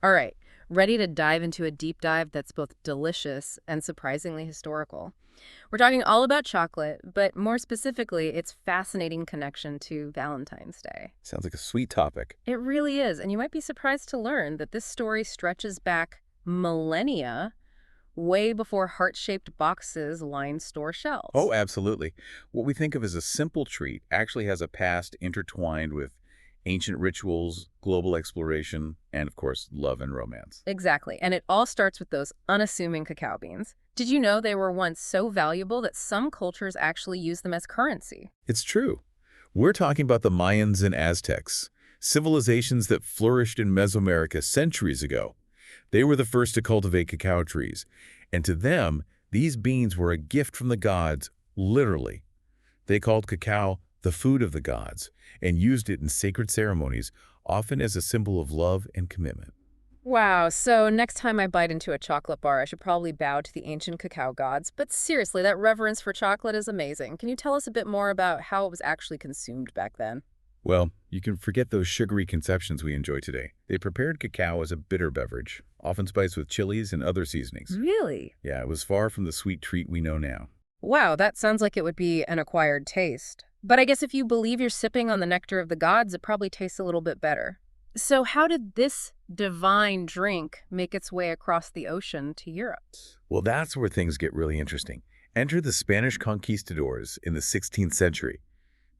All right, ready to dive into a deep dive that's both delicious and surprisingly historical. We're talking all about chocolate, but more specifically, its fascinating connection to Valentine's Day. Sounds like a sweet topic. It really is, and you might be surprised to learn that this story stretches back millennia, way before heart-shaped boxes lined store Oh, shelves. absolutely. What we think of as a simple treat actually has a past intertwined with ancient rituals, global exploration, and of course, love and romance. Exactly, and it all starts with those unassuming cacao beans. Did you know they were once so valuable that some cultures actually use them as currency? It's true. We're talking about the Mayans and Aztecs, civilizations that flourished in Mesoamerica centuries ago. They were the first to cultivate cacao trees, and to them, these beans were a gift from the gods, literally. They called cacao the food of the gods and used it in sacred ceremonies, often as a symbol of love and commitment. Wow, so next time I bite into a chocolate bar, I should probably bow to the ancient cacao gods. But seriously, that reverence for chocolate is amazing. Can you tell us a bit more about how it was actually consumed back then? Well, you can forget those sugary conceptions we enjoy today. They prepared cacao as a bitter beverage, often spiced with chilies and other seasonings. Really? Yeah, it was far from the sweet treat we know now. Wow, that sounds like it would be an acquired taste. But I guess if you believe you're sipping on the nectar of the gods, it probably tastes a little bit better. So how did this divine drink make its way across the ocean to Europe? Well, that's where things get really interesting. Enter the Spanish conquistadors in the 16th century.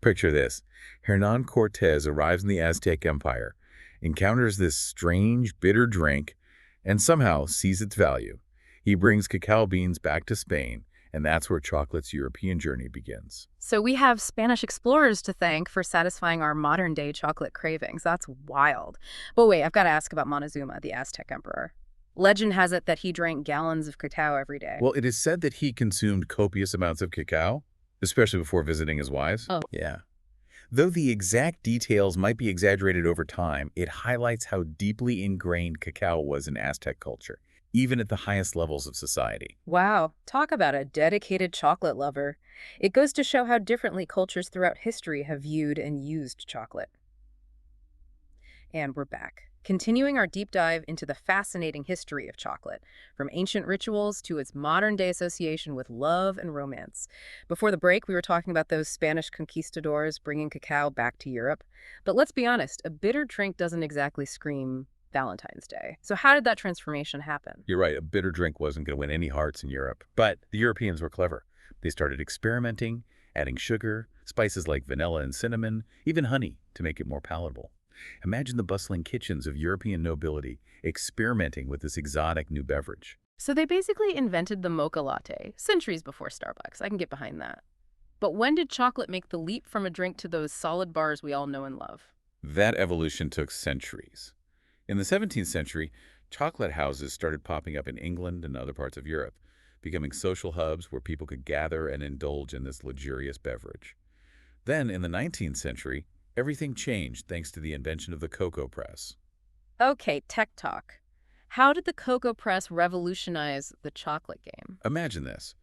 Picture this. Hernan Cortez arrives in the Aztec Empire, encounters this strange, bitter drink, and somehow sees its value. He brings cacao beans back to Spain, and that's where chocolate's European journey begins. So we have Spanish explorers to thank for satisfying our modern-day chocolate cravings. That's wild. But wait, I've got to ask about Montezuma, the Aztec emperor. Legend has it that he drank gallons of cacao every day. Well, it is said that he consumed copious amounts of cacao, especially before visiting his wives. Oh, Yeah. Though the exact details might be exaggerated over time, it highlights how deeply ingrained cacao was in Aztec culture, even at the highest levels of society. wow. Talk about a dedicated chocolate lover. It goes to show how differently cultures throughout history have viewed and used chocolate. And we're back, continuing our deep dive into the fascinating history of chocolate, from ancient rituals to its modern-day association with love and romance. Before the break, we were talking about those Spanish conquistadors bringing cacao back to Europe. But let's be honest, a bitter drink doesn't exactly scream Valentine's Day. So how did that transformation happen? You're right, a bitter drink wasn't going to win any hearts in Europe. But the Europeans were clever. They started experimenting, adding sugar, spices like vanilla and cinnamon, even honey to make it more palatable. Imagine the bustling kitchens of European nobility experimenting with this exotic new beverage. So they basically invented the mocha latte, centuries before Starbucks. I can get behind that. But when did chocolate make the leap from a drink to those solid bars we all know and love? That evolution took centuries. In the 17th century, chocolate houses started popping up in England and other parts of Europe, becoming social hubs where people could gather and indulge in this luxurious beverage. Then, in the 19th century, everything changed thanks to the invention of the cocoa press. Okay, tech talk. How did the cocoa press revolutionize the chocolate game? Imagine this.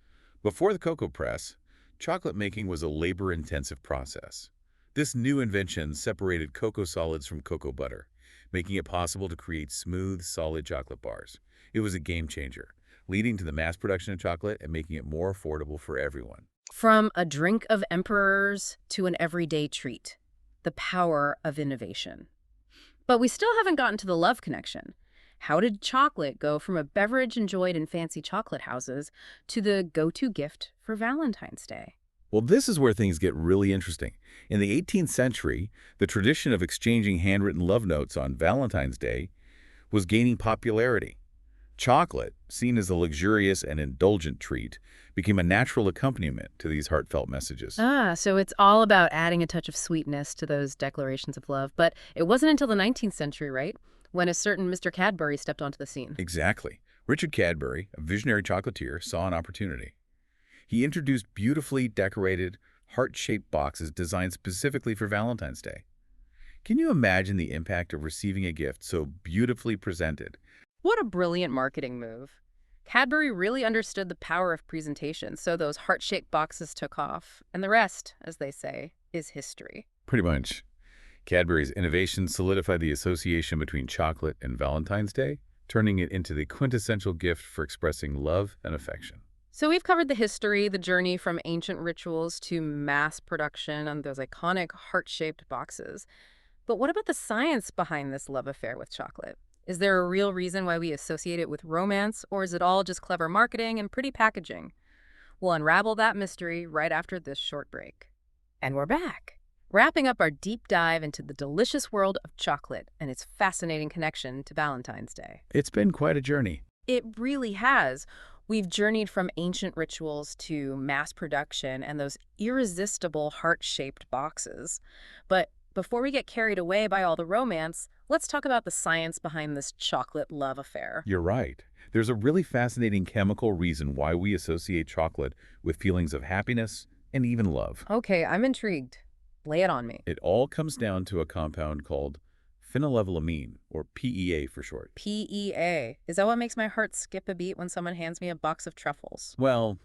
Before the cocoa press, chocolate making was a labor-intensive process. This new invention separated cocoa solids from cocoa butter, making it possible to create smooth, solid chocolate bars. It was a game changer, leading to the mass production of chocolate and making it more affordable for everyone. From a drink of emperors to an everyday treat. The power of innovation. But we still haven't gotten to the love connection. How did chocolate go from a beverage enjoyed in fancy chocolate houses to the go-to gift for Valentine's Day? Well, this is where things get really interesting. In the 18th century, the tradition of exchanging handwritten love notes on Valentine's Day was gaining popularity. Chocolate, seen as a luxurious and indulgent treat, became a natural accompaniment to these heartfelt messages. Ah, so it's all about adding a touch of sweetness to those declarations of love. But it wasn't until the 19th century, right, when a certain Mr. Cadbury stepped onto the scene. Exactly. Richard Cadbury, a visionary chocolatier, saw an opportunity. He introduced beautifully decorated, heart-shaped boxes designed specifically for Valentine's Day. Can you imagine the impact of receiving a gift so beautifully presented? What a brilliant marketing move. Cadbury really understood the power of presentation, so those heart-shaped boxes took off. And the rest, as they say, is history. Pretty much. Cadbury's innovation solidified the association between chocolate and Valentine's Day, turning it into the quintessential gift for expressing love and affection. So we've covered the history, the journey from ancient rituals to mass production on those iconic heart-shaped boxes. But what about the science behind this love affair with chocolate? Is there a real reason why we associate it with romance, or is it all just clever marketing and pretty packaging? We'll unravel that mystery right after this short break. And we're back, wrapping up our deep dive into the delicious world of chocolate and its fascinating connection to Valentine's Day. It's been quite a journey. It really has. We've journeyed from ancient rituals to mass production and those irresistible heart-shaped boxes. But before we get carried away by all the romance, let's talk about the science behind this chocolate love affair. You're right. There's a really fascinating chemical reason why we associate chocolate with feelings of happiness and even love. Okay, I'm intrigued. Lay it on me. It all comes down to a compound called phenylethylamine, or PEA for short. PEA. Is that what makes my heart skip a beat when someone hands me a box of truffles? Well,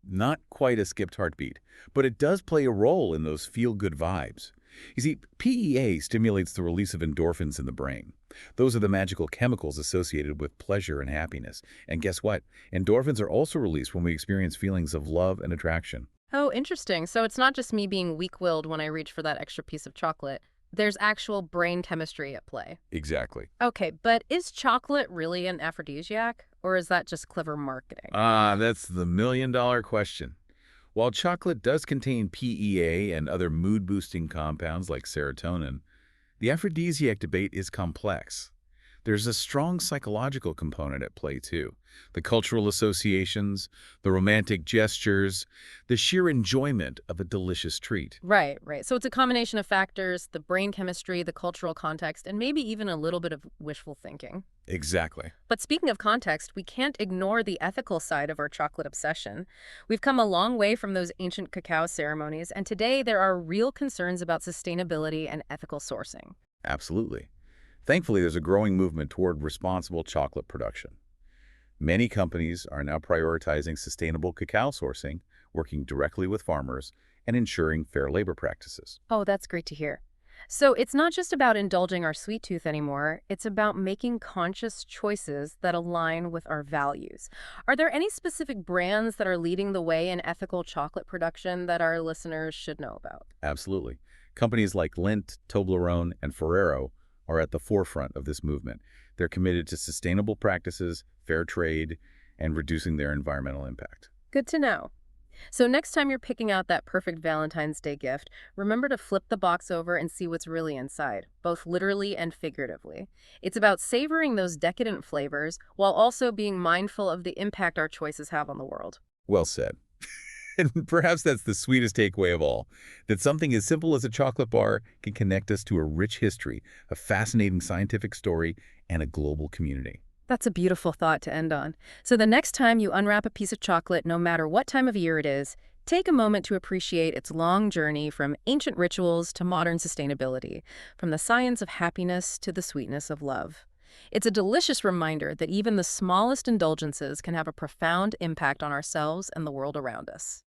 not quite a skipped heartbeat, but it does play a role in those feel-good vibes. You see, PEA stimulates the release of endorphins in the brain. Those are the magical chemicals associated with pleasure and happiness. And guess what? Endorphins are also released when we experience feelings of love and attraction. Oh, interesting. So it's not just me being weak-willed when I reach for that extra piece of chocolate. There's actual brain chemistry at play. Exactly. Okay, but is chocolate really an aphrodisiac, or is that just clever marketing? That's the million-dollar question. While chocolate does contain PEA and other mood-boosting compounds like serotonin, the aphrodisiac debate is complex. There's a strong psychological component at play, too. The cultural associations, the romantic gestures, the sheer enjoyment of a delicious treat. Right, right. So it's a combination of factors, the brain chemistry, the cultural context, and maybe even a little bit of wishful thinking. Exactly. But speaking of context, we can't ignore the ethical side of our chocolate obsession. We've come a long way from those ancient cacao ceremonies, and today there are real concerns about sustainability and ethical sourcing. Absolutely. Thankfully, there's a growing movement toward responsible chocolate production. Many companies are now prioritizing sustainable cacao sourcing, working directly with farmers, and ensuring fair labor practices. Oh, that's great to hear. So it's not just about indulging our sweet tooth anymore, it's about making conscious choices that align with our values. Are there any specific brands that are leading the way in ethical chocolate production that our listeners should know about? Absolutely. Companies like Lindt, Toblerone, and Ferrero are at the forefront of this movement. They're committed to sustainable practices, fair trade, and reducing their environmental impact. Good to know. So next time you're picking out that perfect Valentine's Day gift, remember to flip the box over and see what's really inside, both literally and figuratively. It's about savoring those decadent flavors while also being mindful of the impact our choices have on the world. Well said. And perhaps that's the sweetest takeaway of all, that something as simple as a chocolate bar can connect us to a rich history, a fascinating scientific story, and a global community. That's a beautiful thought to end on. So the next time you unwrap a piece of chocolate, no matter what time of year it is, take a moment to appreciate its long journey from ancient rituals to modern sustainability, from the science of happiness to the sweetness of love. It's a delicious reminder that even the smallest indulgences can have a profound impact on ourselves and the world around us.